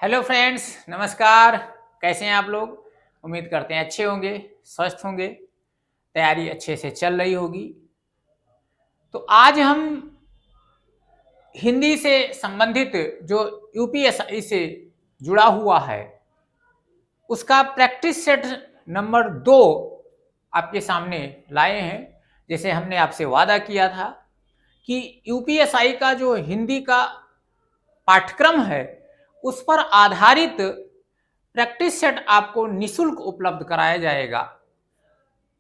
Hello friends, नमस्कार। कैसे हैं आप लोग? उम्मीद करते हैं अच्छे होंगे, स्वस्थ होंगे, तैयारी अच्छे से चल रही होगी। तो आज हम हिंदी से संबंधित जो यूपीएससी से जुड़ा हुआ है उसका प्रैक्टिस सेट नंबर 2 आपके सामने लाए हैं। जैसे हमने आपसे वादा किया था कि यूपीएससी का जो हिंदी का पाठ्यक्रम है उस पर आधारित प्रैक्टिस सेट आपको निशुल्क उपलब्ध कराया जाएगा।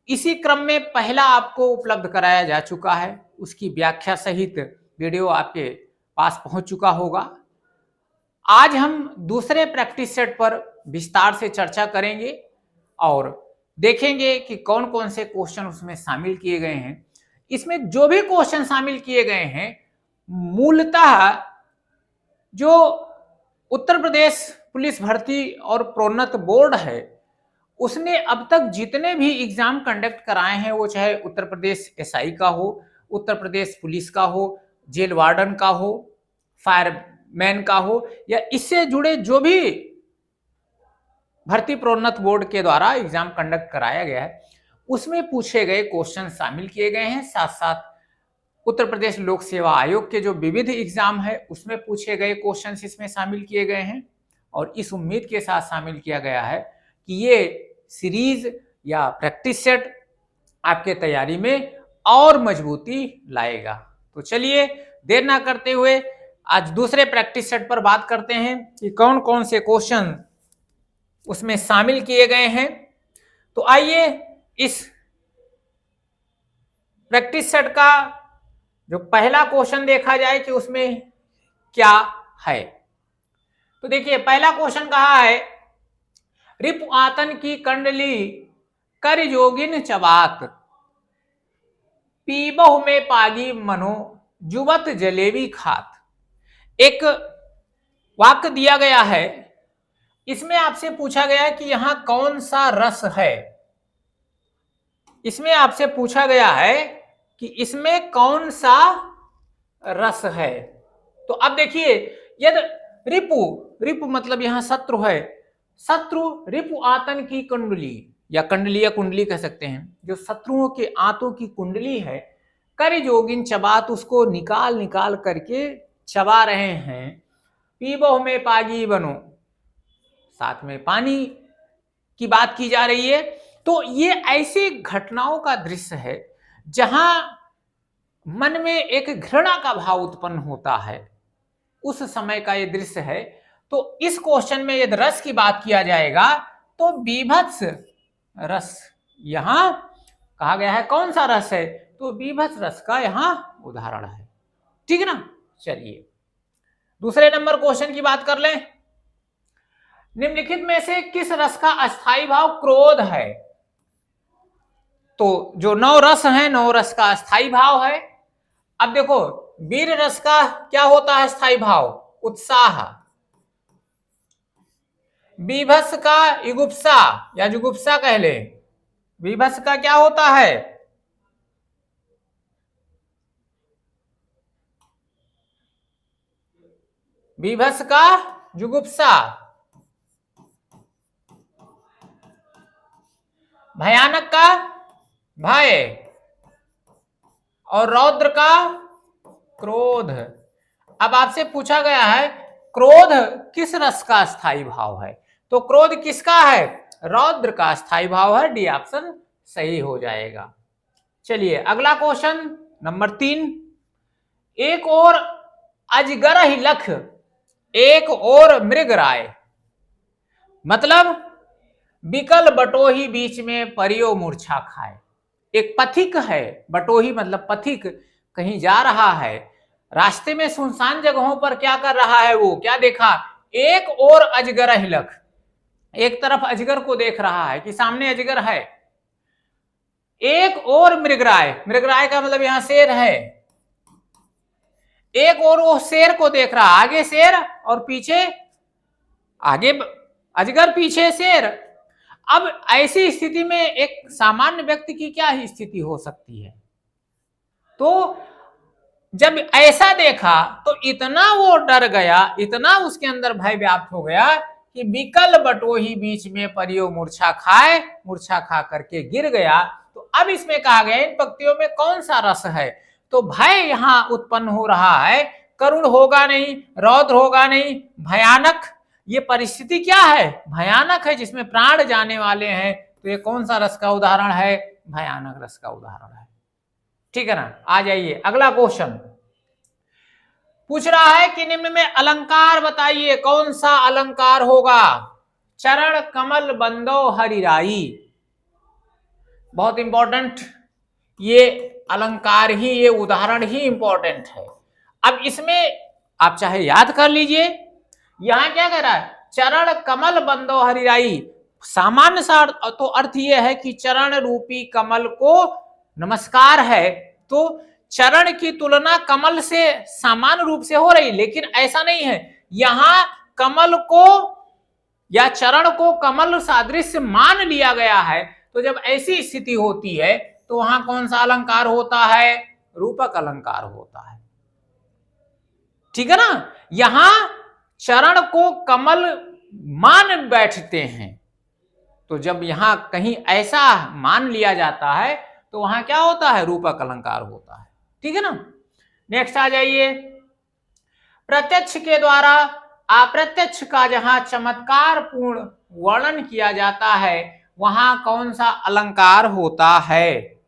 इसी क्रम में पहला आपको उपलब्ध कराया जा चुका है, उसकी व्याख्या सहित वीडियो आपके पास पहुंच चुका होगा। आज हम दूसरे प्रैक्टिस सेट पर विस्तार से चर्चा करेंगे और देखेंगे कि कौन कौन से क्वेश्चन उसमें शामिल किए गए हैं। इसमें जो भी क्वेश्चन शामिल किए गए हैं मूलतः जो उत्तर प्रदेश पुलिस भर्ती और प्रोन्नत बोर्ड है उसने अब तक जितने भी एग्जाम कंडक्ट कराए हैं, वो चाहे उत्तर प्रदेश एसआई का हो, उत्तर प्रदेश पुलिस का हो, जेल वार्डन का हो, फायरमैन का हो, या इससे जुड़े जो भी भर्ती प्रोन्नत बोर्ड के द्वारा एग्जाम कंडक्ट कराया गया है उसमें पूछे गए क्वेश्चन शामिल किए गए हैं। साथ साथ उत्तर प्रदेश लोक सेवा आयोग के जो विविध एग्जाम है उसमें पूछे गए क्वेश्चंस इसमें शामिल किए गए हैं और इस उम्मीद के साथ शामिल किया गया है कि ये सीरीज या प्रैक्टिस सेट आपके तैयारी में और मजबूती लाएगा। तो चलिए देर ना करते हुए आज दूसरे प्रैक्टिस सेट पर बात करते हैं कि कौन कौन से क्वेश्चन उसमें शामिल किए गए हैं। तो आइए इस प्रैक्टिस सेट का जो पहला क्वेश्चन देखा जाए कि उसमें क्या है। तो देखिए पहला क्वेश्चन कहा है, रिपु आतन की कंडली कर जोगिन चबात, पीबहु में पागी मनो जुबत जलेबी खात। एक वाक्य दिया गया है, इसमें आपसे पूछा गया है कि यहां कौन सा रस है। इसमें आपसे पूछा गया है कि इसमें कौन सा रस है। तो अब देखिए यदि रिपु, रिपु मतलब यहां शत्रु है, शत्रु रिपु आतन की कुंडली या कंडली या कुंडली कह सकते हैं, जो शत्रुओं के आंतों की कुंडली है, कर जोगिन चबात, उसको निकाल निकाल करके चबा रहे हैं, पीबो में पागी बनो, साथ में पानी की बात की जा रही है। तो ये ऐसी घटनाओं का दृश्य है जहां मन में एक घृणा का भाव उत्पन्न होता है, उस समय का ये दृश्य है। तो इस क्वेश्चन में यदि रस की बात किया जाएगा तो बीभत्स रस यहां कहा गया है। कौन सा रस है? तो बीभत्स रस का यहां उदाहरण है। ठीक है ना। चलिए दूसरे नंबर क्वेश्चन की बात कर लें। निम्नलिखित में से किस रस का अस्थाई भाव क्रोध है? तो जो 9 रस है, 9 रस का अस्थाई भाव है। अब देखो वीर रस का क्या होता है स्थायी भाव? उत्साह। बीभत्स का युगुप्सा या जुगुप्सा कह ले, बीभत्स का क्या होता है? बीभत्स का जुगुप्सा। भयानक का भय और रौद्र का क्रोध। अब आपसे पूछा गया है क्रोध किस रस का स्थायी भाव है? तो क्रोध किसका है? रौद्र का स्थायी भाव है। डी ऑप्शन सही हो जाएगा। चलिए अगला क्वेश्चन नंबर 3, एक और अजगर ही लख, एक और मृग राय, मतलब बिकल बटोही बीच में परियो मूर्छा खाए। एक पथिक है, बटोही मतलब पथिक, कहीं जा रहा है, रास्ते में सुनसान जगहों पर क्या कर रहा है? वो क्या देखा? एक और अजगर हिलक, एक तरफ अजगर को देख रहा है कि सामने अजगर है, एक और मृगराय, मृगराय का मतलब यहां शेर है, एक और वो शेर को देख रहा, आगे शेर और पीछे, आगे अजगर पीछे शेर। अब ऐसी स्थिति में एक सामान्य व्यक्ति की क्या स्थिति हो सकती है? तो जब ऐसा देखा तो इतना वो डर गया, इतना उसके अंदर भय व्याप्त हो गया कि बिकल बटोही बीच में परियो मूर्छा खाए, मूर्छा खा करके गिर गया। तो अब इसमें कहा गया इन पंक्तियों में कौन सा रस है? तो भय यहां उत्पन्न हो रहा है, करुण होगा नहीं, रौद्र होगा नहीं, भयानक। ये परिस्थिति क्या है? भयानक है, जिसमें प्राण जाने वाले हैं। तो ये कौन सा रस का उदाहरण है? भयानक रस का उदाहरण है। ठीक है ना। आ जाइए अगला क्वेश्चन पूछ रहा है कि निम्न में अलंकार बताइए, कौन सा अलंकार होगा? चरण कमल बंदो हरिराई, बहुत इंपॉर्टेंट ये अलंकार ही, ये उदाहरण ही इंपॉर्टेंट है। अब इसमें आप चाहे याद कर लीजिए, यहां क्या कह रहा है? चरण कमल बंदो हरिराई। सामान्य सा तो अर्थ यह है कि चरण रूपी कमल को नमस्कार है। तो चरण की तुलना कमल से सामान्य रूप से हो रही, लेकिन ऐसा नहीं है। यहां कमल को या चरण को कमल सादृश्य मान लिया गया है। तो जब ऐसी स्थिति होती है तो वहां कौन सा अलंकार होता है? रूपक अलंकार होता है। ठीक है ना। यहां चरण को कमल मान बैठते हैं। तो जब यहां कहीं ऐसा मान लिया जाता है तो वहां क्या होता है? रूपक अलंकार होता है। ठीक है ना। नेक्स्ट आ जाइए, प्रत्यक्ष के द्वारा अप्रत्यक्ष का जहां चमत्कार पूर्ण वर्णन किया जाता है वहां कौन सा अलंकार होता है?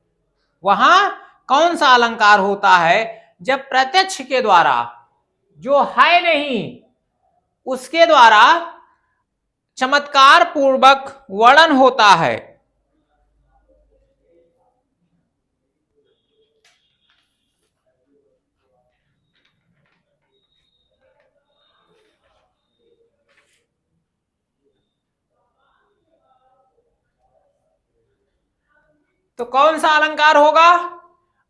वहां कौन सा अलंकार होता है? जब प्रत्यक्ष के द्वारा, जो है नहीं उसके द्वारा चमत्कार पूर्वक वर्णन होता है। तो कौन सा अलंकार होगा?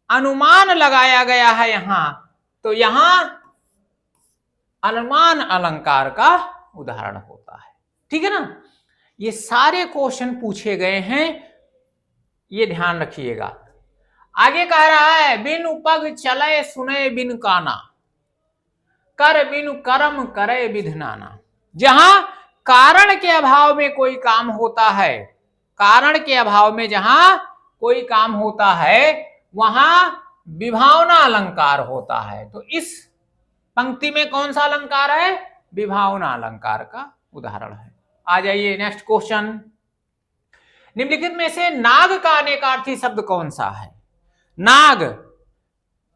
अनुमान लगाया गया है यहां। तो यहां अनुमान अलंकार का उदाहरण होता है। ठीक है ना। ये सारे क्वेश्चन पूछे गए हैं, ये ध्यान रखिएगा। आगे कह रहा है, बिन उपग चले सुने बिन काना, कर बिन कर्म करे विधनाना। जहां कारण के अभाव में कोई काम होता है, कारण के अभाव में जहां कोई काम होता है वहां विभावना अलंकार होता है। तो इस पंक्ति में कौन सा अलंकार है? विभावना अलंकार का उदाहरण है। आ जाइए नेक्स्ट क्वेश्चन, निम्नलिखित में से नाग का अनेकार्थी शब्द कौन सा है? नाग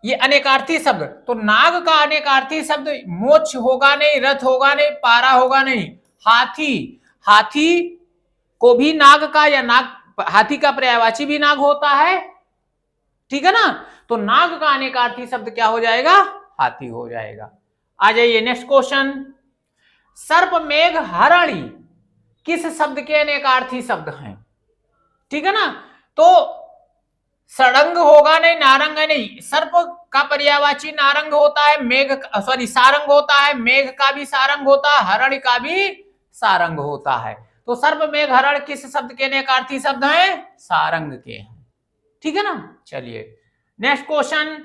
ये अनेकार्थी शब्द, तो नाग का अनेकार्थी शब्द मोक्ष होगा नहीं, रथ होगा नहीं, पारा होगा नहीं, हाथी। हाथी को भी नाग का या नाग, हाथी का पर्यायवाची भी नाग होता है। ठीक है ना। तो नाग का अनेकार्थी शब्द क्या हो जाएगा? हाथी हो जाएगा। आ जाइए नेक्स्ट क्वेश्चन, सर्प मेघ हरणी किस शब्द के अनेकार्थी शब्द हैं? ठीक है ना। तो सड़ंग होगा नहीं, नारंग है नहीं। सर्प का पर्यायवाची नारंग होता है, मेघ सॉरी सारंग होता है, मेघ का भी सारंग होता है, हरण का भी सारंग होता है। तो सर्प मेघ हरण किस शब्द के अनेकार्थी शब्द हैं? सारंग के हैं। ठीक है ना। चलिए नेक्स्ट क्वेश्चन,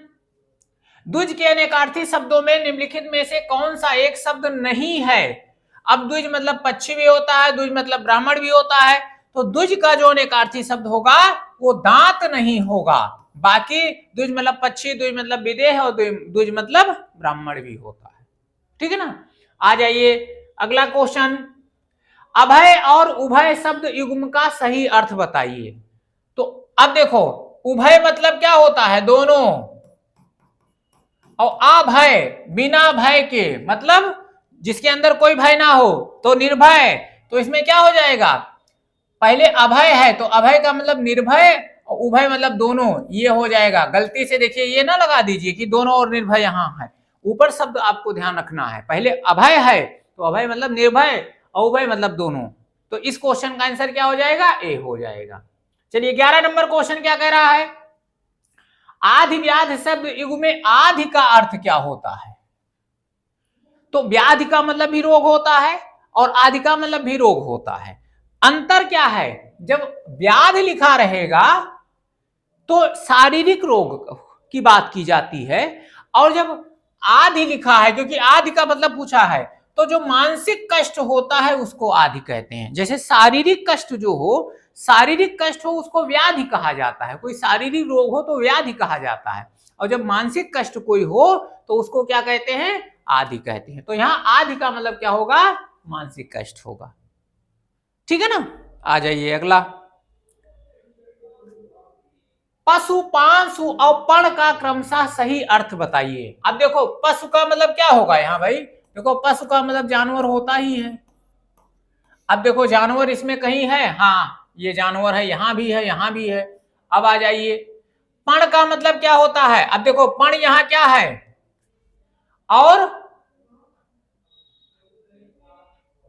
द्विज के अनेकार्थी शब्दों में निम्नलिखित में से कौन सा एक शब्द नहीं है? अब द्विज मतलब पक्षी भी होता है, द्विज मतलब ब्राह्मण भी होता है। तो द्विज का जो अनेकार्थी शब्द होगा वो दांत नहीं होगा। बाकी द्विज मतलब पक्षी, द्विज मतलब विदेह और द्विज मतलब ब्राह्मण भी होता है। ठीक है ना। आ जाइए अगला क्वेश्चन, अभय और उभय शब्द युग्म का सही अर्थ बताइए। तो अब देखो, उभय मतलब क्या होता है? दोनों। और अभय बिना भय के, मतलब जिसके अंदर कोई भय ना हो, तो निर्भय। तो इसमें क्या हो जाएगा? पहले अभय है तो अभय का मतलब निर्भय, और उभय मतलब दोनों, ये हो जाएगा। गलती से देखिए ये ना लगा दीजिए कि दोनों और निर्भय यहां है। ऊपर शब्द आपको ध्यान रखना है, पहले अभय है तो अभय मतलब निर्भय और उभय मतलब दोनों। तो इस क्वेश्चन का आंसर क्या हो जाएगा? ए हो जाएगा। चलिए 11 नंबर क्वेश्चन क्या कह रहा है, आधि व्याध शब्द युग में आधि का अर्थ क्या होता है? तो व्याधि का मतलब भी रोग होता है और आधि का मतलब भी रोग होता है। अंतर क्या है? जब व्याधि लिखा रहेगा तो शारीरिक रोग की बात की जाती है, और जब आधि लिखा है, क्योंकि आधि का मतलब पूछा है, तो जो मानसिक कष्ट होता है उसको आधि कहते हैं। जैसे शारीरिक कष्ट जो हो, शारीरिक कष्ट हो उसको व्याधि कहा जाता है, कोई शारीरिक रोग हो तो व्याधि कहा जाता है, और जब मानसिक कष्ट कोई हो तो उसको क्या कहते हैं, आधि कहते हैं। तो यहाँ आधि का मतलब क्या होगा, मानसिक कष्ट होगा। ठीक है ना। आ जाइए अगला, पशु, पांशु और पण का क्रमशः सही अर्थ बताइए। अब देखो पशु का मतलब क्या होगा यहाँ भाई, देखो पशु का मतलब जानवर होता ही है। अब देखो जानवर इसमें कहीं है, हाँ ये जानवर है, यहां भी है, यहां भी है। अब आ जाइए, पण का मतलब क्या होता है। अब देखो पण यहां क्या है, और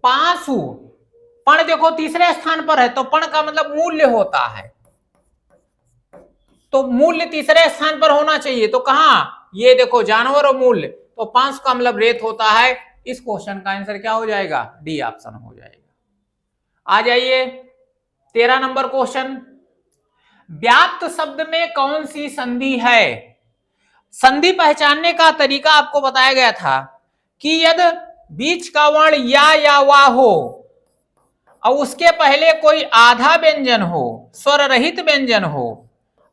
पांशु, पण देखो तीसरे स्थान पर है, तो पण का मतलब मूल्य होता है, तो मूल्य तीसरे स्थान पर होना चाहिए। तो कहां, ये देखो जानवर और मूल्य, तो 5 का मतलब रेत होता है। इस क्वेश्चन का आंसर क्या हो जाएगा, डी ऑप्शन हो जाएगा। आ जाइए 13 नंबर क्वेश्चन, व्याप्त शब्द में कौन सी संधि है। संधि पहचानने का तरीका आपको बताया गया था कि यदि बीच का वर्ण या वा हो और उसके पहले कोई आधा व्यंजन हो, स्वर रहित व्यंजन हो,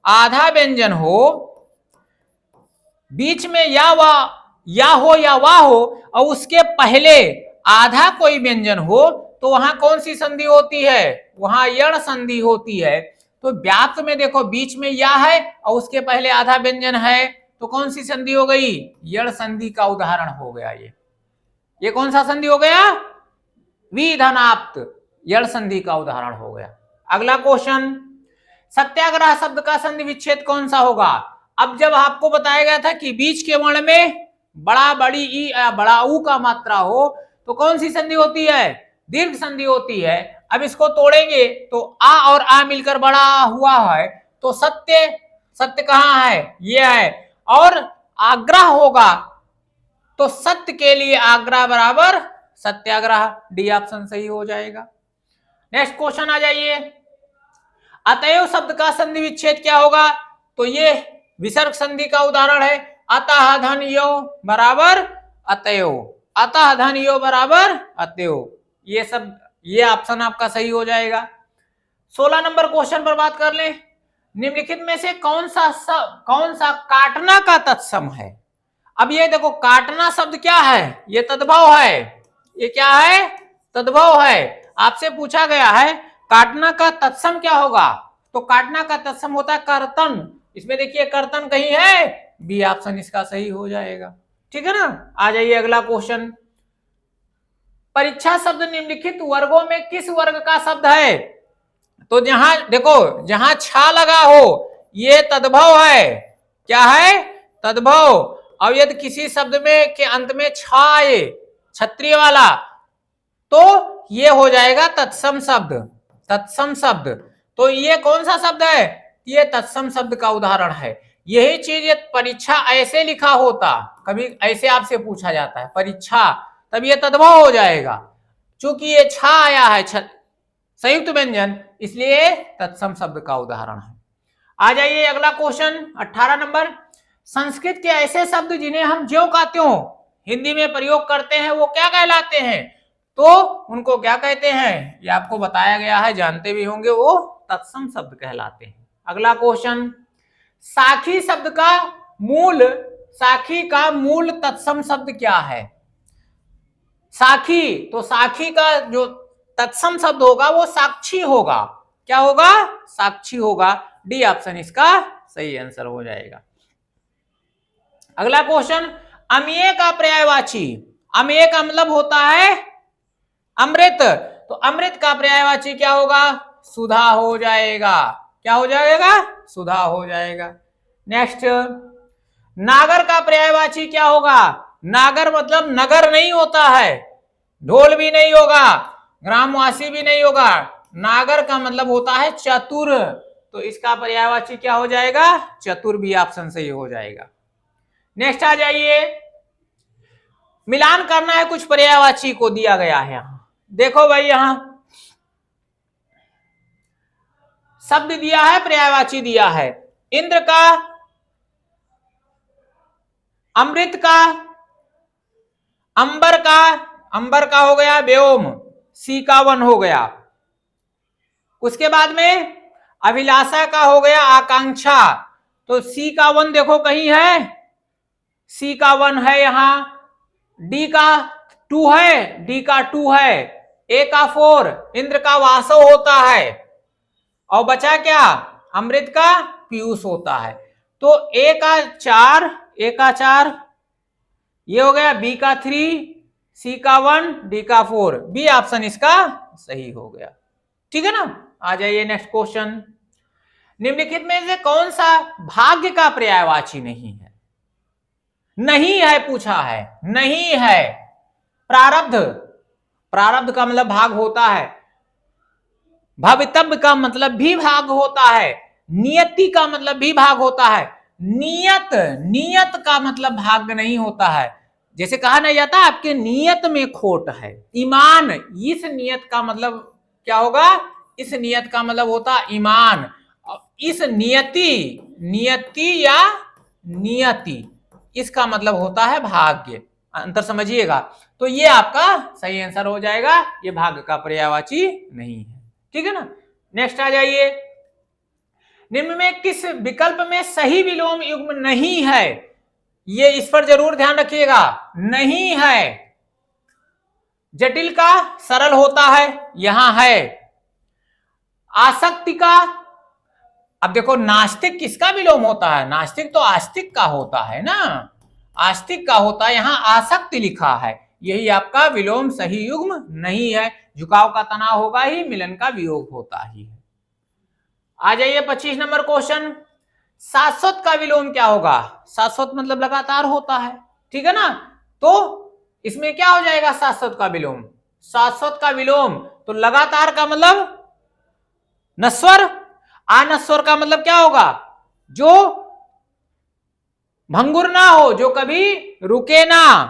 आधा व्यंजन हो, बीच में या हो या वाह हो और उसके पहले आधा कोई व्यंजन हो, तो वहां कौन सी संधि होती है, वहां यण संधि होती है। तो व्याप्त में देखो बीच में या है और उसके पहले आधा व्यंजन है, तो कौन सी संधि हो गई, यण संधि का उदाहरण हो गया ये कौन सा संधि हो गया, विधनाप्त, यण संधि का उदाहरण हो गया। अगला क्वेश्चन, सत्याग्रह शब्द का संधि विच्छेद कौन सा होगा। अब जब आपको बताया गया था कि बीच के वर्ण में बड़ा बड़ी ई या बड़ा ऊ का मात्रा हो तो कौन सी संधि होती है, दीर्घ संधि होती है। अब इसको तोड़ेंगे तो आ और आ मिलकर बड़ा हुआ है, तो सत्य, सत्य कहां है, ये है, और आग्रह होगा तो सत्य के लिए आग्रह बराबर सत्याग्रह, डी ऑप्शन सही हो जाएगा। नेक्स्ट क्वेश्चन आ जाइए, अतएव शब्द का संधि विच्छेद क्या होगा, तो ये विसर्ग संधि का उदाहरण है, अतः धन यो बराबर अतएव, अतः धन यो बराबर अतएव, ये सब ये ऑप्शन आपका सही हो जाएगा। 16 नंबर क्वेश्चन पर बात कर ले, निम्नलिखित में से कौन सा काटना का तत्सम है। अब ये देखो काटना शब्द क्या है, ये तद्भव है, ये क्या है, तद्भव है। आपसे पूछा गया है काटना का तत्सम क्या होगा, तो काटना का तत्सम होता है कर्तन। इसमें देखिए कर्तन कहीं है, बी ऑप्शन इसका सही हो जाएगा। ठीक है ना। आ जाइए अगला क्वेश्चन, परीक्षा शब्द निम्नलिखित वर्गों में किस वर्ग का शब्द है। तो जहां देखो जहां छा लगा हो ये तद्भव है, क्या है, तद्भव। और यदि किसी शब्द में के अंत में छा आए, क्षत्रिय वाला, तो ये हो जाएगा तत्सम शब्द, तत्सम शब्द। तो ये कौन सा शब्द है, ये तत्सम शब्द का उदाहरण है। यही चीज ये परीक्षा ऐसे लिखा होता, कभी ऐसे आपसे पूछा जाता है परीक्षा, तब ये तद्भव हो जाएगा। चूंकि ये छा आया है संयुक्त व्यंजन, इसलिए तत्सम शब्द का उदाहरण है। आ जाइए अगला क्वेश्चन 18 नंबर, संस्कृत के ऐसे शब्द जिन्हें हम ज्यों का त्यों हिंदी में प्रयोग करते हैं वो क्या कहलाते हैं, तो उनको क्या कहते हैं, ये आपको बताया गया है, जानते भी होंगे, वो तत्सम शब्द कहलाते हैं। अगला क्वेश्चन, साखी शब्द का मूल, साखी का मूल तत्सम शब्द क्या है। साखी, तो साखी का जो तत्सम शब्द होगा वो साक्षी होगा, क्या होगा, साक्षी होगा, डी ऑप्शन इसका सही आंसर हो जाएगा। अगला क्वेश्चन, अमेय का पर्यायवाची, अमेय का मतलब होता है अमृत, तो अमृत का पर्यायवाची क्या होगा, सुधा हो जाएगा, क्या हो जाएगा, सुधा हो जाएगा। नेक्स्ट, नागर का पर्यायवाची क्या होगा, नागर मतलब नगर नहीं होता है, ढोल भी नहीं होगा, ग्रामवासी भी नहीं होगा, नागर का मतलब होता है चतुर, तो इसका पर्यायवाची क्या हो जाएगा, चतुर, भी ऑप्शन सही हो जाएगा। नेक्स्ट आ जाइए, मिलान करना है कुछ पर्यायवाची को दिया गया है यहां, देखो भाई यहां शब्द दिया है, पर्यायवाची दिया है, इंद्र का अमृत का, अंबर का हो गया व्योम, सी का वन हो गया। उसके बाद में अभिलाषा का हो गया आकांक्षा, तो सी का वन देखो कहीं है, सी का वन है यहां, डी का 2 है, डी का 2 है, ए का 4 इंद्र का वासव होता है, और बचा क्या, अमृत का पीयूष होता है। तो ए का 4 ये हो गया, बी का 3, सी का 1, डी का 4, बी ऑप्शन इसका सही हो गया। ठीक है ना। आ जाइए नेक्स्ट क्वेश्चन। निम्नलिखित में से कौन सा भाग्य का पर्यायवाची नहीं है? नहीं है पूछा है, नहीं है। प्रारब्ध, प्रारब्ध का मतलब भाग होता है, भवितव्य का मतलब भी भाग होता है, नियति का मतलब भी भाग होता है, नियत का मतलब भाग्य नहीं होता है। जैसे कहा नहीं जाता आपके नियत में खोट है, ईमान, इस नियत का मतलब क्या होगा, इस नियत का मतलब होता है ईमान, इस नियति या नियति, इसका मतलब होता है भाग्य। अंतर समझिएगा। तो ये आपका सही आंसर हो जाएगा, ये भाग्य का पर्यायवाची नहीं है। ठीक है ना। नेक्स्ट आ जाइए। निम्न में किस विकल्प में सही विलोम युग्म नहीं है? ये इस पर जरूर ध्यान रखिएगा, नहीं है। जटिल का सरल होता है, यहां है। आसक्ति का, अब देखो नास्तिक किसका विलोम होता है, नास्तिक तो आस्तिक का होता है ना, आस्तिक का होता है, यहां आसक्ति लिखा है, यही आपका विलोम सही युग्म नहीं है। झुकाव का तनाव होगा ही, मिलन का वियोग होता ही है। आ जाइए 25 नंबर क्वेश्चन। शाश्वत का विलोम क्या होगा? शाश्वत मतलब लगातार होता है, ठीक है ना। तो इसमें क्या हो जाएगा शाश्वत का विलोम? शाश्वत का विलोम तो लगातार का मतलब नस्वर, अनस्वर का मतलब क्या होगा, जो भंगुर ना हो, जो कभी रुके ना,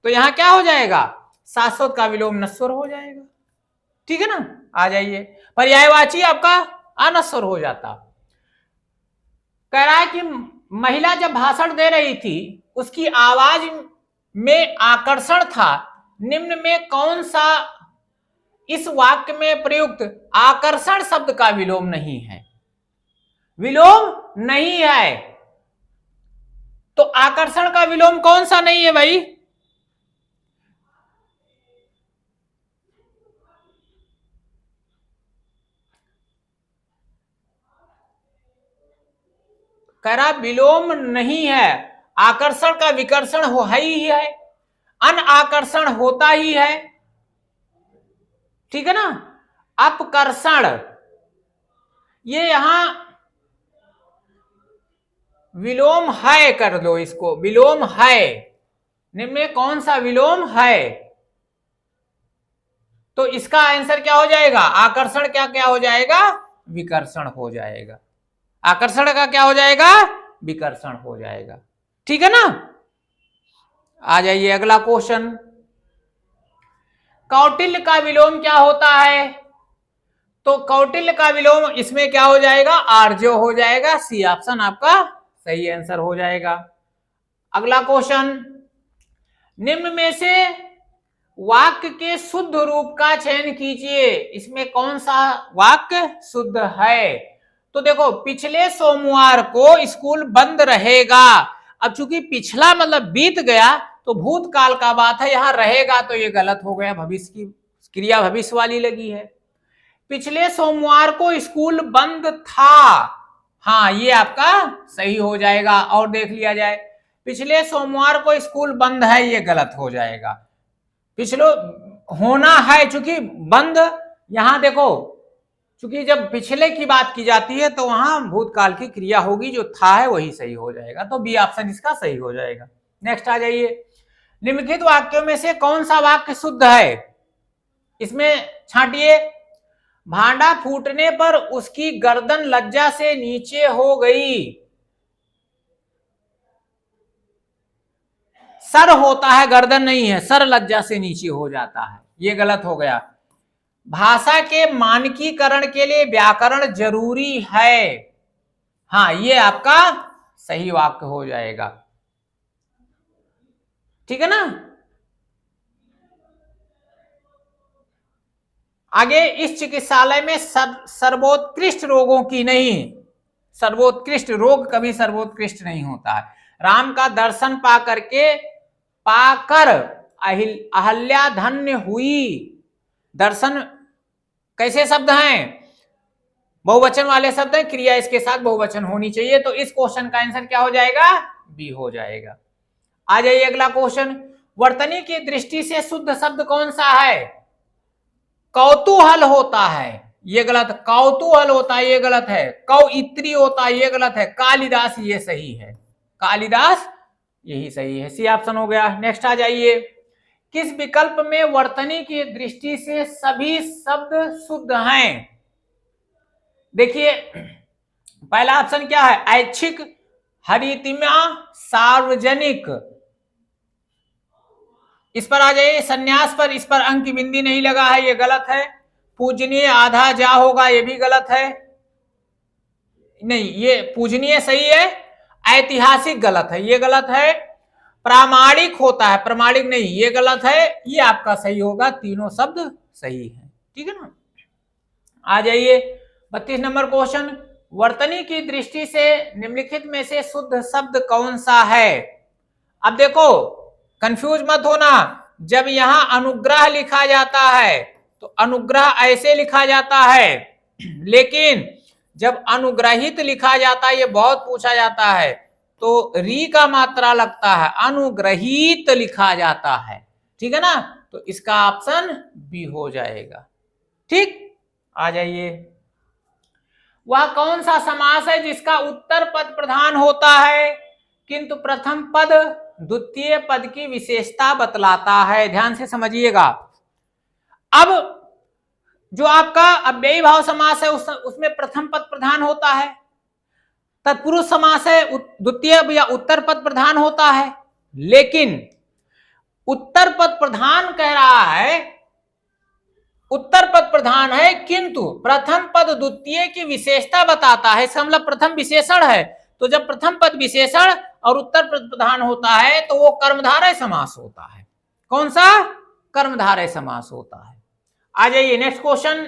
तो यहां क्या हो जाएगा, शाश्वत का विलोम नस्वर हो जाएगा। ठीक है ना। आ जाइए, पर्यायवाची आपका अनस्वर हो जाता। कह रहा है कि महिला जब भाषण दे रही थी उसकी आवाज में आकर्षण था, निम्न में कौन सा इस वाक्य में प्रयुक्त आकर्षण शब्द का विलोम नहीं है? विलोम नहीं है, तो आकर्षण का विलोम कौन सा नहीं है भाई? कह रहा विलोम नहीं है, आकर्षण का विकर्षण हो ही है, अनाकर्षण होता ही है। ठीक है ना। अपकर्षण, ये यहां विलोम है, कर लो इसको, विलोम है, निम्न में कौन सा विलोम है? तो इसका आंसर क्या हो जाएगा, आकर्षण क्या क्या हो जाएगा, विकर्षण हो जाएगा। आकर्षण का क्या हो जाएगा, विकर्षण हो जाएगा। ठीक है ना। आ जाइए अगला क्वेश्चन। कौटिल्य का विलोम क्या होता है? तो कौटिल्य का विलोम इसमें क्या हो जाएगा, आर्जव हो जाएगा। सी ऑप्शन आपका सही आंसर हो जाएगा। अगला क्वेश्चन, निम्न में से वाक्य के शुद्ध रूप का चयन कीजिए, इसमें कौन सा वाक्य शुद्ध है? तो देखो, पिछले सोमवार को स्कूल बंद रहेगा। अब चूंकि पिछला मतलब बीत गया तो भूतकाल का बात है, यहां रहेगा तो ये गलत हो गया, भविष्य की क्रिया भविष्य वाली लगी है। पिछले सोमवार को स्कूल बंद था, हाँ ये आपका सही हो जाएगा। और देख लिया जाए, पिछले सोमवार को स्कूल बंद है, ये गलत हो जाएगा। पिछले होना है, चूंकि बंद, यहां देखो चूंकि जब पिछले की बात की जाती है तो वहां भूतकाल की क्रिया होगी, जो था है वही सही हो जाएगा। तो बी ऑप्शन इसका सही हो जाएगा। नेक्स्ट आ जाइए। निम्नलिखित वाक्यों में से कौन सा वाक्य शुद्ध है? इसमें छांटिए। भांडा फूटने पर उसकी गर्दन लज्जा से नीचे हो गई। सर होता है, गर्दन नहीं है, सर लज्जा से नीचे हो जाता है, ये गलत हो गया। भाषा के मानकीकरण के लिए व्याकरण जरूरी है, हाँ ये आपका सही वाक्य हो जाएगा। ठीक है ना। आगे, इस चिकित्सालय में सर्वोत्कृष्ट रोगों की नहीं, सर्वोत्कृष्ट रोग कभी सर्वोत्कृष्ट नहीं होता है। राम का दर्शन पाकर अहल्या धन्य हुई। दर्शन कैसे शब्द हैं? बहुवचन वाले शब्द हैं, क्रिया इसके साथ बहुवचन होनी चाहिए। तो इस क्वेश्चन का आंसर क्या हो जाएगा? बी हो जाएगा। आ जाइए अगला क्वेश्चन। वर्तनी की दृष्टि से शुद्ध शब्द कौन सा है? कौतूहल होता है, ये गलत। कौतूहल होता है, ये गलत है। कौइत्री होता है, ये गलत है। कालिदास, ये सही है। कालिदास यही सही है, सी ऑप्शन हो गया। नेक्स्ट आ जाइए। किस विकल्प में वर्तनी की दृष्टि से सभी शब्द शुद्ध हैं? देखिए, पहला ऑप्शन क्या है? ऐच्छिक, हरितिमा, सार्वजनिक। इस पर आ जाइए। संन्यास पर, इस पर अंक की बिंदी नहीं लगा है, ये गलत है। पूजनीय आधा जा होगा, ये भी गलत है। नहीं, ये पूजनीय सही है। ऐतिहासिक गलत है, ये गलत है। प्रामाणिक होता है, प्रमाणिक नहीं, ये गलत है। ये आपका सही होगा, तीनों शब्द सही है। ठीक है ना। आ जाइए 32 नंबर क्वेश्चन। वर्तनी की दृष्टि से निम्नलिखित में से शुद्ध शब्द कौन सा है? अब देखो, कंफ्यूज मत होना। जब यहां अनुग्रह लिखा जाता है तो अनुग्रह ऐसे लिखा जाता है, लेकिन जब अनुग्रहित लिखा जाता है, ये बहुत पूछा जाता है, तो री का मात्रा लगता है, अनुग्रहित लिखा जाता है। ठीक है ना। तो इसका ऑप्शन बी हो जाएगा। ठीक, आ जाइए। वह कौन सा समास है जिसका उत्तर पद प्रधान होता है किंतु प्रथम पद द्वितीय पद की विशेषता बतलाता है? ध्यान से समझिएगा। अब जो आपका अव्ययी भाव समास है उसमें प्रथम पद प्रधान होता है। तत्पुरुष समास है द्वितीय या उत्तर पद प्रधान होता है। लेकिन उत्तर पद प्रधान कह रहा है, उत्तर पद प्रधान है किंतु प्रथम पद द्वितीय की विशेषता बताता है। इसका मतलब प्रथम विशेषण है। तो जब प्रथम पद विशेषण और उत्तर पद प्रधान होता है तो वो कर्मधारय समास होता है। कौन सा? कर्मधारय समास होता है। आ जाइए नेक्स्ट क्वेश्चन।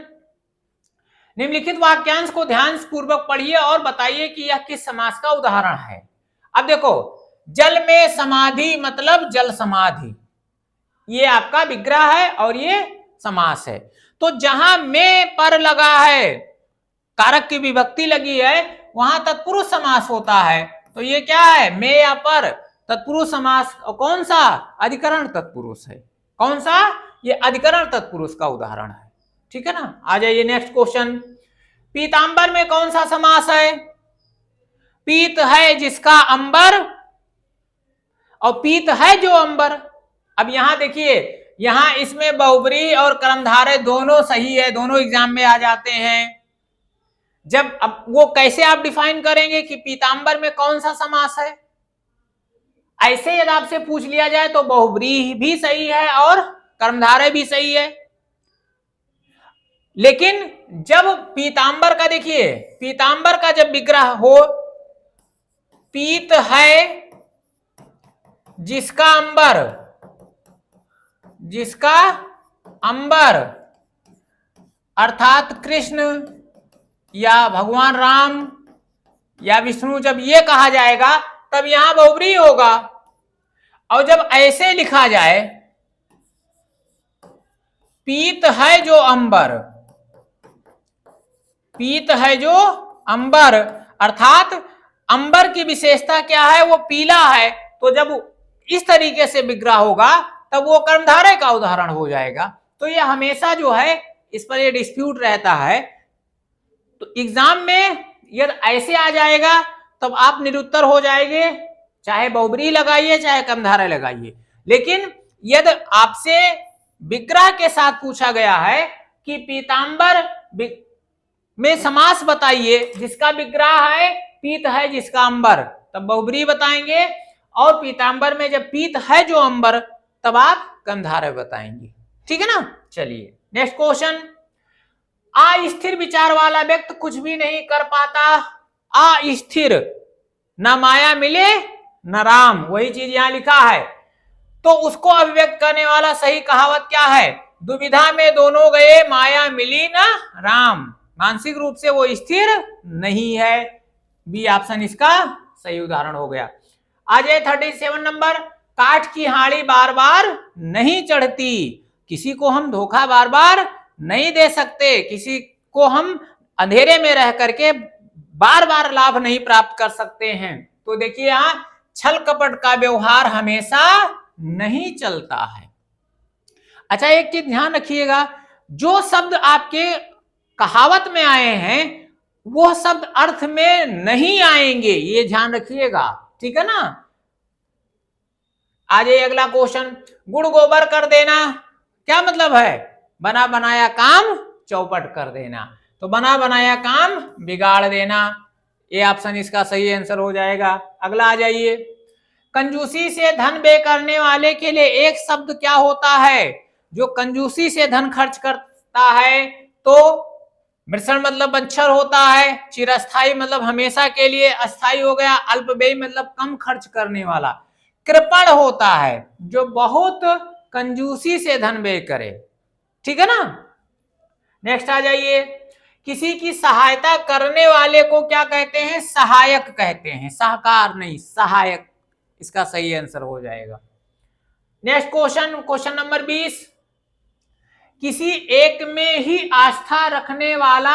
निम्नलिखित वाक्यांश को ध्यान पूर्वक पढ़िए और बताइए कि यह किस समास का उदाहरण है। अब देखो, जल में समाधि मतलब जल समाधि, ये आपका विग्रह है और ये समास है। तो जहां में पर लगा है, कारक की विभक्ति लगी है, वहां तत्पुरुष समास होता है। तो ये क्या है? में या पर, तत्पुरुष समास। और कौन सा? अधिकरण तत्पुरुष है। कौन सा? ये अधिकरण तत्पुरुष का उदाहरण है। ठीक है ना। आ जाइए नेक्स्ट क्वेश्चन। पीतांबर में कौन सा समास है? पीत है जिसका अंबर, और पीत है जो अंबर। अब यहां देखिए, यहां इसमें बहुब्रीहि और कर्मधारय दोनों सही है, दोनों एग्जाम में आ जाते हैं। जब अब वो कैसे आप डिफाइन करेंगे कि पीतांबर में कौन सा समास है? ऐसे यदि आपसे पूछ लिया जाए तो बहुब्रीहि भी सही है और कर्मधारय भी सही है। लेकिन जब पीतांबर का, देखिए पीतांबर का जब विग्रह हो, पीत है जिसका अंबर, जिसका अंबर अर्थात कृष्ण या भगवान राम या विष्णु, जब ये कहा जाएगा तब यहां बहुब्रीहि होगा। और जब ऐसे लिखा जाए, पीत है जो अंबर, पीत है जो अंबर, अर्थात अंबर की विशेषता क्या है? वो पीला है। तो जब इस तरीके से विग्रह होगा तब वो कर्मधारय का उदाहरण हो जाएगा। तो ये हमेशा जो है इस पर ये डिस्प्यूट रहता है। तो एग्जाम में यदि ऐसे आ जाएगा तब आप निरुत्तर हो जाएंगे, चाहे बहुब्रीहि लगाइए चाहे कर्मधारय लगाइए। लेकिन यदि आपसे विग्रह के साथ पूछा गया है कि पीतांबर में समास बताइए जिसका विग्रह है पीत है जिसका अंबर, तब बहुब्रीहि बताएंगे। और पीतांबर में जब पीत है जो अंबर, तब आप कर्मधारय बताएंगे। ठीक है ना। चलिए नेक्स्ट क्वेश्चन। अस्थिर विचार वाला व्यक्ति कुछ भी नहीं कर पाता। अस्थिर, न माया मिले न राम, वही चीज यहां लिखा है। तो उसको अभिव्यक्त करने वाला सही कहावत क्या है? दुविधा में दोनों गए, माया मिली ना राम। मानसिक रूप से वो स्थिर नहीं है। बी ऑप्शन इसका सही उदाहरण हो गया। आ जाए 37 नंबर, काठ की हाड़ी बार बार नहीं चढ़ती। किसी को हम धोखा बार बार नहीं दे सकते, किसी को हम अंधेरे में रह करके बार बार लाभ नहीं प्राप्त कर सकते हैं। तो देखिए यहां छल कपट का व्यवहार हमेशा नहीं चलता है। अच्छा, एक चीज ध्यान रखिएगा, जो शब्द आपके कहावत में आए हैं वो शब्द अर्थ में नहीं आएंगे, ये ध्यान रखिएगा, ठीक है ना। आ जाइए अगला क्वेश्चन, गुड़ गोबर कर देना क्या मतलब है? बना बनाया काम चौपट कर देना। तो बना बनाया काम बिगाड़ देना, ये ऑप्शन इसका सही आंसर हो जाएगा। अगला आ जाइए, कंजूसी से धन व्यय करने वाले के लिए एक शब्द क्या होता है? जो कंजूसी से धन खर्च करता है तो मृषण मतलब मच्छर होता है, चिरस्थाई मतलब हमेशा के लिए, अस्थाई हो गया, अल्पव्ययी मतलब कम खर्च करने वाला, कृपण होता है जो बहुत कंजूसी से धन व्यय करे, ठीक है ना। नेक्स्ट आ जाइए, किसी की सहायता करने वाले को क्या कहते हैं? सहायक कहते हैं, सहकार नहीं, सहायक इसका सही आंसर हो जाएगा। नेक्स्ट क्वेश्चन, क्वेश्चन नंबर 20, किसी एक में ही आस्था रखने वाला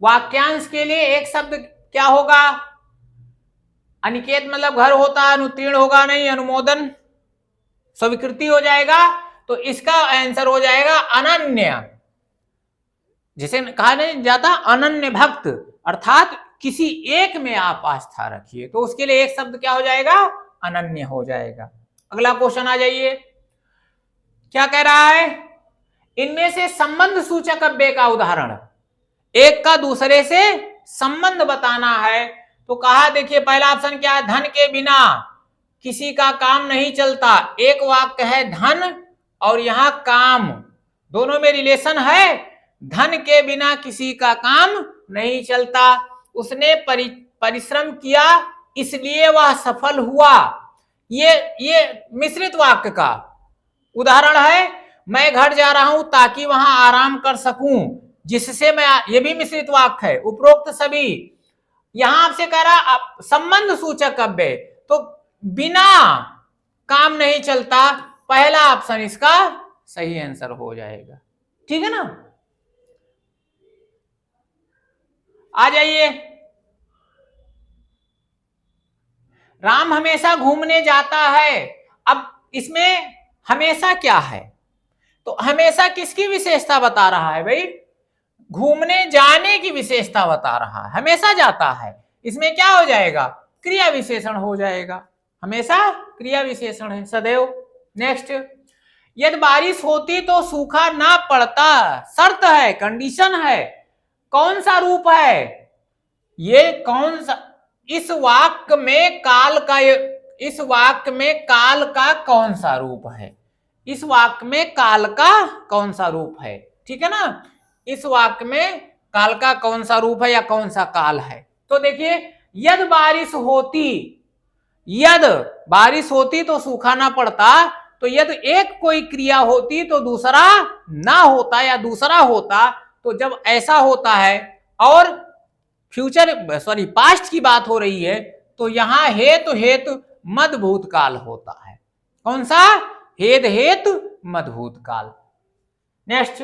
वाक्यांश के लिए एक शब्द क्या होगा? अनिकेत मतलब घर होता, अनुत्तीर्ण होगा नहीं, अनुमोदन स्वीकृति हो जाएगा। तो इसका आंसर हो जाएगा अनन्य, जिसे कहा नहीं जाता अनन्य भक्त, अर्थात किसी एक में आप आस्था रखिए, तो उसके लिए एक शब्द क्या हो जाएगा? अनन्य हो जाएगा। अगला क्वेश्चन आ जाइए, क्या कह रहा है? इनमें से संबंध सूचक अव्यय का उदाहरण, एक का दूसरे से संबंध बताना है। तो कहा देखिए पहला ऑप्शन क्या है? धन के बिना किसी का काम नहीं चलता। एक वाक्य है धन और यहां काम, दोनों में रिलेशन है। धन के बिना किसी का काम नहीं चलता, उसने परिश्रम किया इसलिए वह सफल हुआ। ये मिश्रित वाक्य का उदाहरण है। मैं घर जा रहा हूं ताकि वहां आराम कर सकूं, जिससे मैं, ये भी मिश्रित वाक्य है। उपरोक्त सभी, यहां आपसे कह रहा संबंध सूचक अव्यय, तो बिना काम नहीं चलता, पहला ऑप्शन इसका सही आंसर हो जाएगा, ठीक है ना। आ जाइए, राम हमेशा घूमने जाता है। अब इसमें हमेशा क्या है? तो हमेशा किसकी विशेषता बता रहा है भाई? घूमने जाने की विशेषता बता रहा है, हमेशा जाता है। इसमें क्या हो जाएगा? क्रिया विशेषण हो जाएगा, हमेशा क्रिया विशेषण है, सदैव। नेक्स्ट, यदि बारिश होती तो सूखा ना पड़ता, शर्त है, कंडीशन है, कौन सा रूप है ये? कौन सा? इस वाक्य में काल का, इस वाक्य में काल का कौन सा रूप है? इस वाक्य में काल का कौन सा रूप है, ठीक है ना। इस वाक्य में काल का कौन सा रूप है या कौन सा काल है? तो देखिए, यदि बारिश होती, यदि बारिश होती तो सूखा ना पड़ता, तो यदि एक कोई क्रिया होती तो दूसरा ना होता या दूसरा होता। तो जब ऐसा होता है और फ्यूचर सॉरी पास्ट की बात हो रही है, तो यहां हेतु हेतु मद भूतकाल होता है। कौन सा? हेद हेतु मद भूतकाल। नेक्स्ट,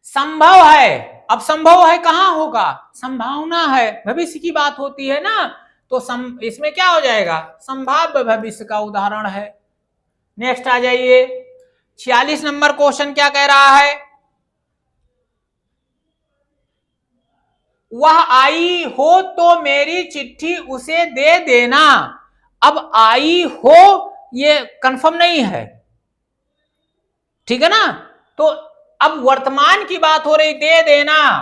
संभव है। अब संभव है कहां होगा? संभावना है, भविष्य की बात होती है ना, तो इसमें क्या हो जाएगा? संभाव्य भविष्य का उदाहरण है। नेक्स्ट आ जाइए, 46 नंबर क्वेश्चन क्या कह रहा है? वह आई हो तो मेरी चिट्ठी उसे दे देना। अब आई हो ये कंफर्म नहीं है, ठीक है ना। तो अब वर्तमान की बात हो रही, दे देना,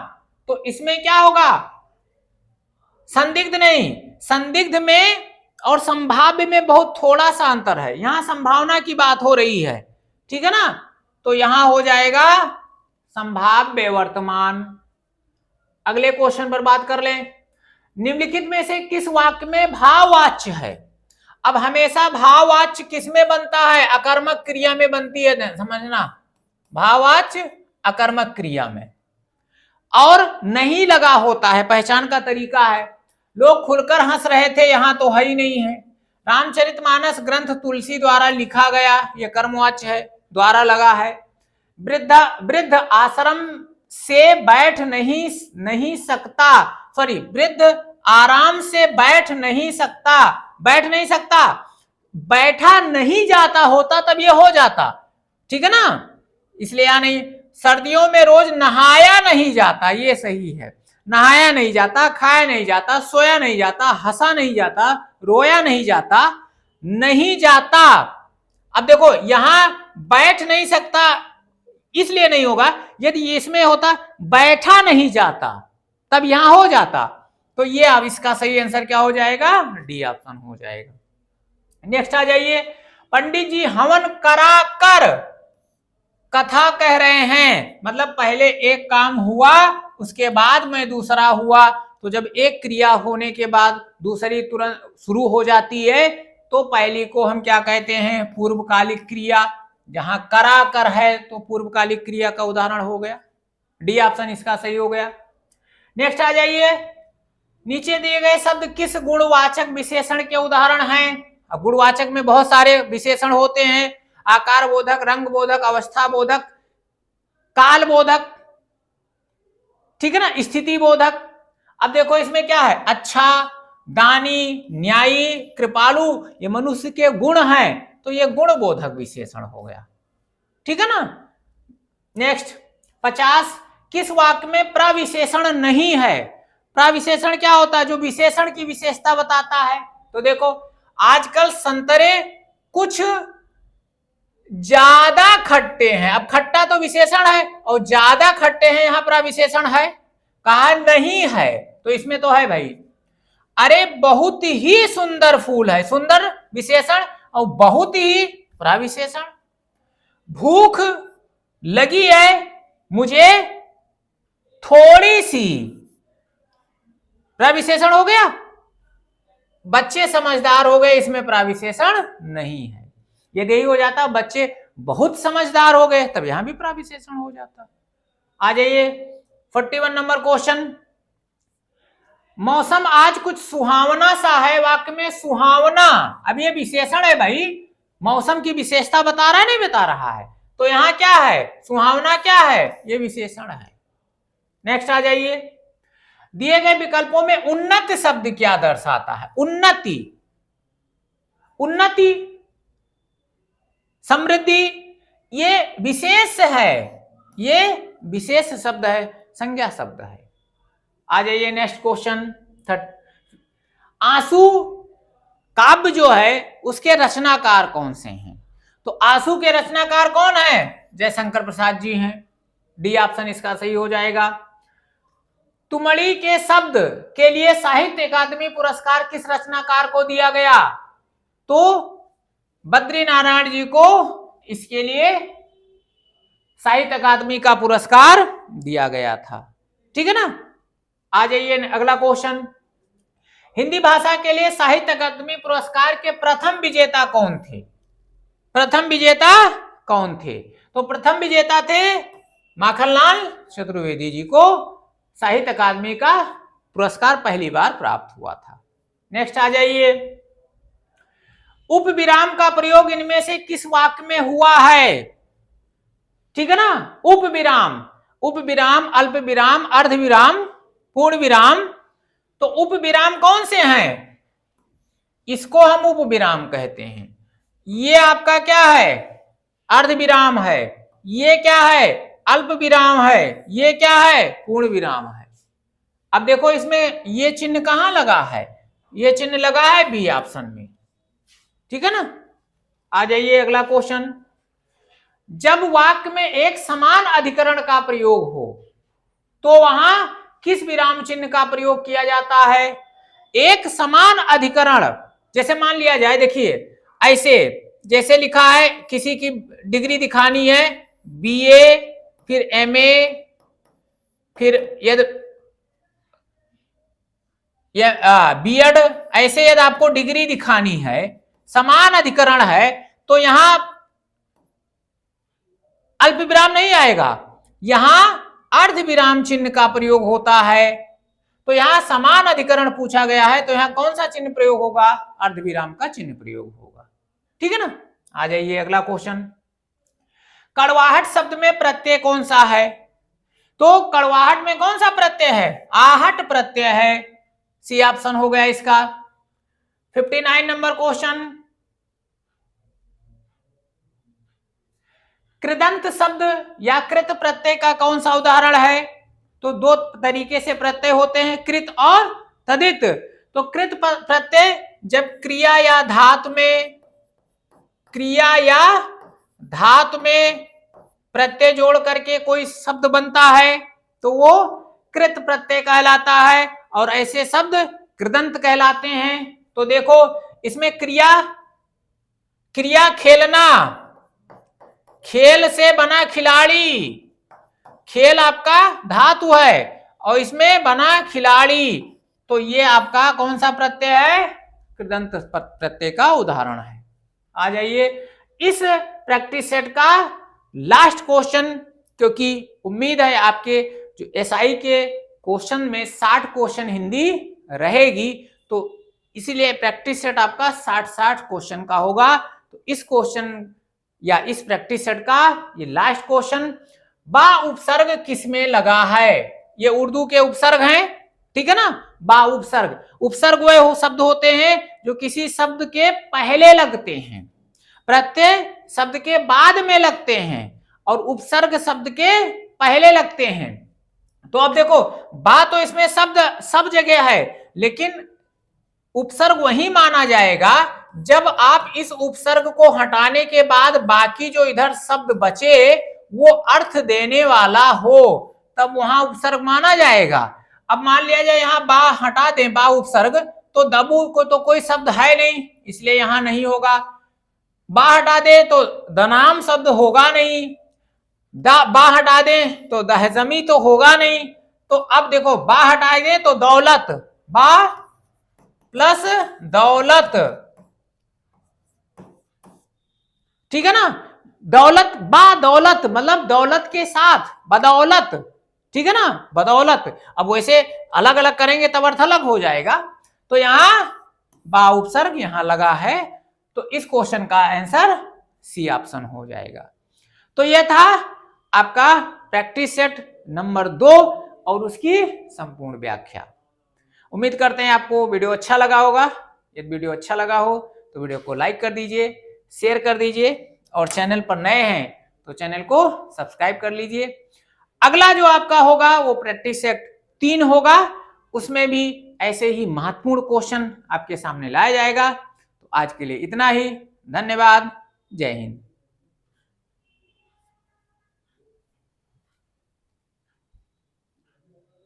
तो इसमें क्या होगा? संदिग्ध नहीं, संदिग्ध में और संभाव्य में बहुत थोड़ा सा अंतर है। यहां संभावना की बात हो रही है, ठीक है ना, तो यहां हो जाएगा संभाव्य वर्तमान। अगले क्वेश्चन पर बात कर लें, निम्नलिखित में से किस वाक्य में भाववाच्य है? अब हमेशा भाववाच्य किसमें बनता है? अकर्मक क्रिया में बनती है, समझना, भाववाच्य अकर्मक क्रिया में। और नहीं लगा होता है, पहचान का तरीका है। लोग खुलकर हंस रहे थे, यहां तो है ही नहीं है। रामचरितमानस ग्रंथ तुलसी द्वारा लिखा गया, यह कर्मवाच्य है, द्वारा लगा है। वृद्ध आश्रम से बैठ नहीं सकता, सॉरी, वृद्ध आराम से बैठ नहीं सकता, बैठा नहीं जाता होता तब ये हो जाता, ठीक है ना, इसलिए यहां नहीं। सर्दियों में रोज नहाया नहीं जाता, ये सही है। नहाया नहीं जाता, खाया नहीं जाता, सोया नहीं जाता, हंसा नहीं जाता, रोया नहीं जाता, नहीं जाता। अब देखो यहां बैठ नहीं सकता इसलिए नहीं होगा, यदि इसमें होता बैठा नहीं जाता तब यहां हो जाता। तो ये अब इसका सही आंसर क्या हो जाएगा? डी ऑप्शन हो जाएगा। नेक्स्ट आ जाइए, पंडित जी हवन करा कर कथा कह रहे हैं, मतलब पहले एक काम हुआ उसके बाद में दूसरा हुआ, तो जब एक क्रिया होने के बाद दूसरी तुरंत शुरू हो जाती है तो पहली को हम क्या कहते हैं? पूर्वकालिक क्रिया। जहां करा कर है तो पूर्वकालिक क्रिया का उदाहरण हो गया, डी ऑप्शन इसका सही हो गया। नेक्स्ट आ जाइए, नीचे दिए गए शब्द किस गुणवाचक विशेषण के उदाहरण हैं? अब गुणवाचक में बहुत सारे विशेषण होते हैं, आकार बोधक, रंग बोधक, अवस्था बोधक, काल बोधक, ठीक है ना, स्थिति बोधक। अब देखो इसमें क्या है? अच्छा, दानी, न्यायी, कृपालु, ये मनुष्य के गुण हैं, तो ये गुण बोधक विशेषण हो गया, ठीक है ना। नेक्स्ट 50, किस वाक्य में प्रविशेषण नहीं है? प्रविशेषण क्या होता है? जो विशेषण की विशेषता बताता है। तो देखो आजकल संतरे कुछ ज्यादा खट्टे हैं, अब खट्टा तो विशेषण है और ज्यादा खट्टे हैं, यहां प्रविशेषण है? कहा नहीं है, तो इसमें तो है भाई। अरे बहुत ही सुंदर फूल है, सुंदर विशेषण और बहुत ही प्रविशेषण। भूख लगी है मुझे थोड़ी सी, प्रविशेषण हो गया। बच्चे समझदार हो गए, इसमें प्रविशेषण नहीं है। यदि यही हो जाता बच्चे बहुत समझदार हो गए तब यहां भी प्रविशेषण हो जाता। आ जाइए 41 नंबर क्वेश्चन, मौसम आज कुछ सुहावना सा है, वाक्य में सुहावना, अब ये विशेषण है भाई, मौसम की विशेषता बता रहा है नहीं बता रहा है, तो यहां क्या है? सुहावना क्या है? ये विशेषण है। नेक्स्ट आ जाइए, दिए गए विकल्पों में उन्नत शब्द क्या दर्शाता है? उन्नति, उन्नति, समृद्धि, ये विशेष है, ये विशेष शब्द है, संज्ञा शब्द है। आ जाइए नेक्स्ट क्वेश्चन, आंसू काव्य जो है उसके रचनाकार कौन से हैं? तो आंसू के रचनाकार कौन है? जयशंकर प्रसाद जी हैं, डी ऑप्शन इसका सही हो जाएगा। तुमड़ी के शब्द के लिए साहित्य अकादमी पुरस्कार किस रचनाकार को दिया गया? तो बद्री नारायण जी को इसके लिए साहित्य अकादमी का पुरस्कार दिया गया था, ठीक है ना। आ जाइए अगला क्वेश्चन, हिंदी भाषा के लिए साहित्य अकादमी पुरस्कार के प्रथम विजेता कौन थे? प्रथम विजेता कौन थे? तो प्रथम विजेता थे माखनलाल चतुर्वेदी जी को साहित्य अकादमी का पुरस्कार पहली बार प्राप्त हुआ था। नेक्स्ट आ जाइए, उपविराम का प्रयोग इनमें से किस वाक्य में हुआ है? ठीक है ना, उपविराम, उपविराम, अल्प विराम, अर्ध विराम, पूर्ण विराम, तो उपविराम कौन से हैं? इसको हम उपविराम कहते हैं। ये आपका क्या है? अर्ध विराम है। ये क्या है? अल्प विराम है। ये क्या है? पूर्ण विराम है। अब देखो इसमें ये चिन्ह कहां लगा है? ये चिन्ह लगा है बी ऑप्शन में, ठीक है ना। आ जाइए अगला क्वेश्चन, जब वाक्य में एक समान अधिकरण का प्रयोग हो तो वहां किस विराम चिन्ह का प्रयोग किया जाता है? एक समान अधिकरण, जैसे मान लिया जाए, देखिए ऐसे जैसे लिखा है, किसी की डिग्री दिखानी है, बीए, फिर एमए, फिर यदि बीएड, ऐसे यदि आपको डिग्री दिखानी है समान अधिकरण है तो यहां अल्प विराम नहीं आएगा, यहां अर्ध विराम चिन्ह का प्रयोग होता है। तो यहां समान अधिकरण पूछा गया है तो यहां कौन सा चिन्ह प्रयोग होगा, अर्ध विराम का चिन्ह प्रयोग होगा। ठीक है ना। आ जाइए अगला क्वेश्चन, कड़वाहट शब्द में प्रत्यय कौन सा है। तो कड़वाहट में कौन सा प्रत्यय है, आहट प्रत्यय है, सी ऑप्शन हो गया इसका। 59 नंबर क्वेश्चन, कृदंत शब्द या कृत प्रत्यय का कौन सा उदाहरण है। तो दो तरीके से प्रत्यय होते हैं, कृत और तदित। तो कृत प्रत्यय जब क्रिया या धातु में प्रत्यय जोड़ करके कोई शब्द बनता है तो वो कृत प्रत्यय कहलाता है, और ऐसे शब्द कृदंत कहलाते हैं। तो देखो इसमें क्रिया खेलना, खेल से बना खिलाड़ी, खेल आपका धातु है और इसमें बना खिलाड़ी, तो ये आपका कौन सा प्रत्यय है, कृदंत प्रत्यय का उदाहरण है। आ जाइए इस प्रैक्टिस सेट का लास्ट क्वेश्चन, क्योंकि उम्मीद है आपके जो एसआई के क्वेश्चन में 60 क्वेश्चन हिंदी रहेगी, तो इसीलिए प्रैक्टिस सेट आपका 60 क्वेश्चन का होगा। तो इस क्वेश्चन या इस प्रैक्टिस सेट का ये लास्ट क्वेश्चन, बा उपसर्ग किसमें लगा है। ये उर्दू के उपसर्ग हैं, ठीक है ना। बा उपसर्ग, उपसर्ग वह शब्द होते हैं जो किसी शब्द के पहले लगते हैं, प्रत्यय शब्द के बाद में लगते हैं और उपसर्ग शब्द के पहले लगते हैं। तो अब देखो बा तो इसमें शब्द सब जगह है, लेकिन उपसर्ग वही माना जाएगा जब आप इस उपसर्ग को हटाने के बाद बाकी जो इधर शब्द बचे वो अर्थ देने वाला हो, तब वहां उपसर्ग माना जाएगा। अब मान लिया जाए यहां बा हटा दें, बा उपसर्ग, तो दबू को तो कोई शब्द है नहीं, इसलिए यहां नहीं होगा। बा हटा दे तो दनाम शब्द होगा नहीं, बा हटा दें तो दहजमी तो होगा नहीं। तो अब देखो बा हटा दे तो दौलत, बा प्लस दौलत, ठीक है ना। दौलत, बा दौलत मतलब दौलत के साथ, बदौलत, ठीक है ना, बदौलत। अब वैसे अलग अलग करेंगे तब अर्थ अलग हो जाएगा। तो यहां बा उपसर्ग यहां लगा है, तो इस क्वेश्चन का आंसर सी ऑप्शन हो जाएगा। तो यह था आपका प्रैक्टिस सेट नंबर 2 और उसकी संपूर्ण व्याख्या। उम्मीद करते हैं आपको वीडियो अच्छा लगा होगा। यदि वीडियो अच्छा लगा हो तो वीडियो को लाइक कर दीजिए, शेयर कर दीजिए, और चैनल पर नए हैं तो चैनल को सब्सक्राइब कर लीजिए। अगला जो आपका होगा वो प्रैक्टिस सेट 3 होगा, उसमें भी ऐसे ही महत्वपूर्ण क्वेश्चन आपके सामने लाया जाएगा। तो आज के लिए इतना ही, धन्यवाद, जय हिंद।